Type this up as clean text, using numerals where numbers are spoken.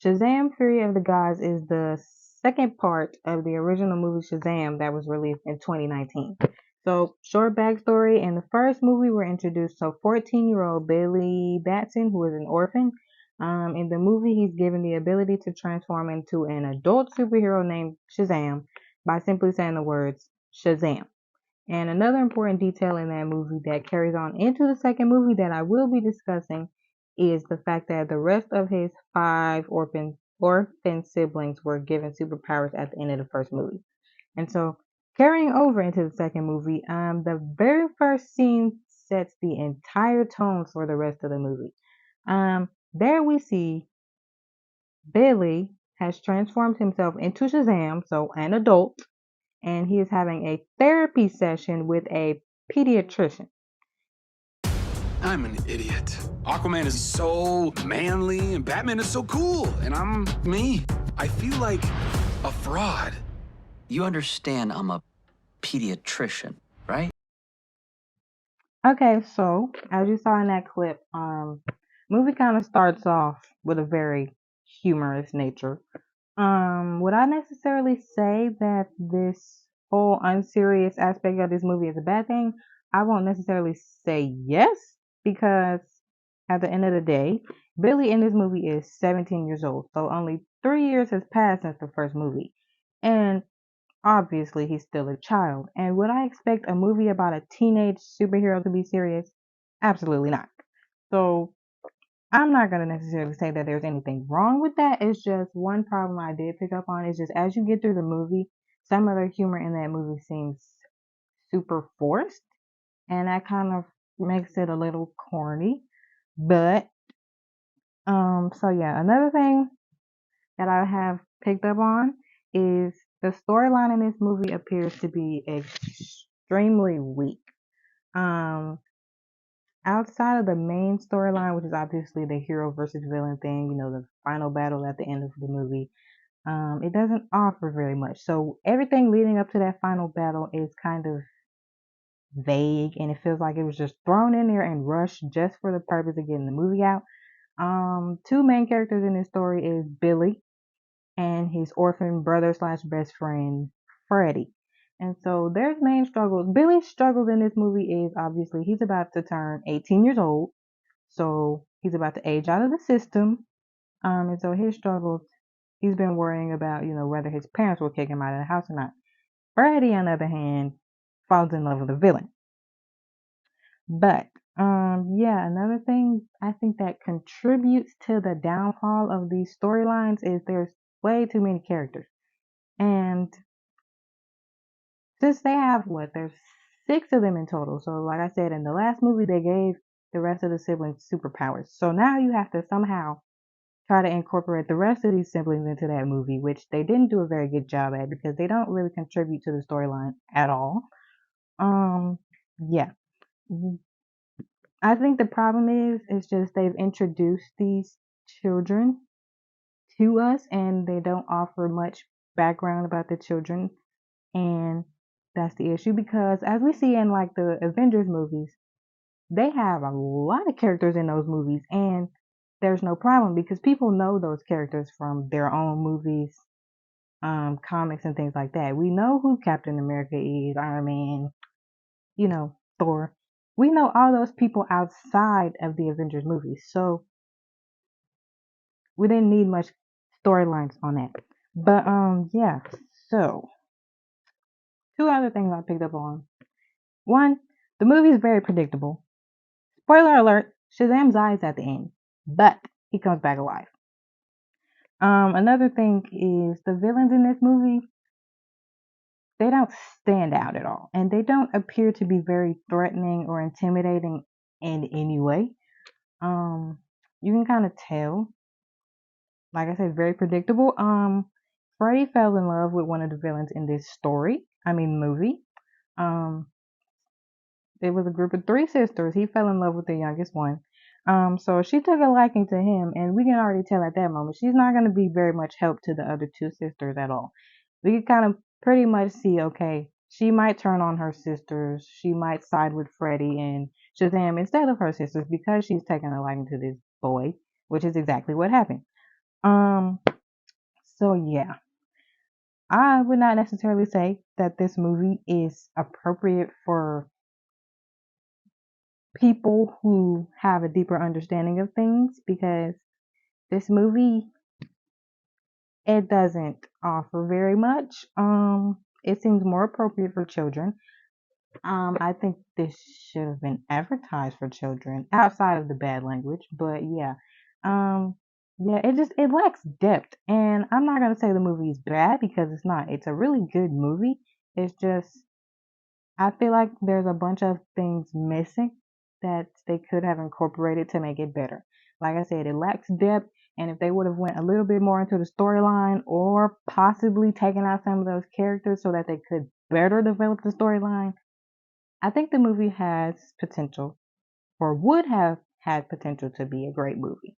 Shazam Fury of the Gods is the second part of the original movie Shazam that was released in 2019. So, short backstory, in the first movie, we're introduced to 14-year-old Billy Batson, who is an orphan. In the movie, he's given the ability to transform into an adult superhero named Shazam by simply saying the words Shazam. And another important detail in that movie that carries on into the second movie that I will be discussing is the fact that the rest of his five orphan siblings were given superpowers at the end of the first movie. And so carrying over into the second movie, the very first scene sets the entire tone for the rest of the movie. There we see Billy has transformed himself into Shazam, so an adult, and he is having a therapy session with a pediatrician. I'm an idiot. Aquaman is so manly and Batman is so cool, and I'm me. I feel like a fraud. You understand I'm a pediatrician, right? Okay, so as you saw in that clip, movie kind of starts off with a very humorous nature. Would I necessarily say that this whole unserious aspect of this movie is a bad thing? I won't necessarily say yes, because at the end of the day, Billy in this movie is 17 years old, so only 3 years has passed since the first movie. And obviously, he's still a child. And would I expect a movie about a teenage superhero to be serious? Absolutely not. So I'm not going to necessarily say that there's anything wrong with that. It's just one problem I did pick up on is just as you get through the movie, some of the humor in that movie seems super forced, and that kind of makes it a little corny. But so yeah, another thing that I have picked up on is the storyline in this movie appears to be extremely weak. Um, Outside of the main storyline, which is obviously the hero versus villain thing, the final battle at the end of the movie, it doesn't offer very much. So everything leading up to that final battle is kind of vague, and it feels like it was just thrown in there and rushed just for the purpose of getting the movie out. Two main characters in this story is Billy and his orphan brother slash best friend Freddie. And so there's main struggles. Billy's struggles in this movie is obviously he's about to turn 18 years old, so he's about to age out of the system. And so his struggles, he's been worrying about, whether his parents will kick him out of the house or not. Freddie, on the other hand, falls in love with the villain. But yeah, another thing I think that contributes to the downfall of these storylines is there's way too many characters. And since they have there's six of them in total. So like I said, in the last movie they gave the rest of the siblings superpowers. So now you have to somehow try to incorporate the rest of these siblings into that movie, which they didn't do a very good job at because they don't really contribute to the storyline at all. Yeah. I think the problem is just they've introduced these children to us and they don't offer much background about the children, and that's the issue because as we see in like the Avengers movies, they have a lot of characters in those movies and there's no problem because people know those characters from their own movies, comics and things like that. We know who Captain America is, Iron Man, Thor. We know all those people outside of the Avengers movies. So we didn't need much storylines on that. But yeah, so two other things I picked up on. One, the movie is very predictable. Spoiler alert, Shazam dies at the end, but he comes back alive. Another thing is the villains in this movie, they don't stand out at all. And they don't appear to be very threatening or intimidating in any way. You can kind of tell. Like I said, very predictable. Freddy fell in love with one of the villains in this movie. Um, it was a group of three sisters. He fell in love with the youngest one. So she took a liking to him, and we can already tell at that moment she's not going to be very much help to the other two sisters at all. We can kind of pretty much see, okay, she might turn on her sisters. She might side with Freddy and Shazam instead of her sisters because she's taking a liking to this boy, which is exactly what happened. Um, so yeah, I would not necessarily say that this movie is appropriate for people who have a deeper understanding of things, because this movie, it doesn't offer very much. It seems more appropriate for children. I think this should have been advertised for children outside of the bad language, but yeah. Um, yeah, it lacks depth, and I'm not gonna say the movie is bad because it's not. It's a really good movie. It's just I feel like there's a bunch of things missing that they could have incorporated to make it better. Like I said, it lacks depth, and if they would have went a little bit more into the storyline, or possibly taken out some of those characters so that they could better develop the storyline, I think the movie has potential, or would have had potential to be a great movie.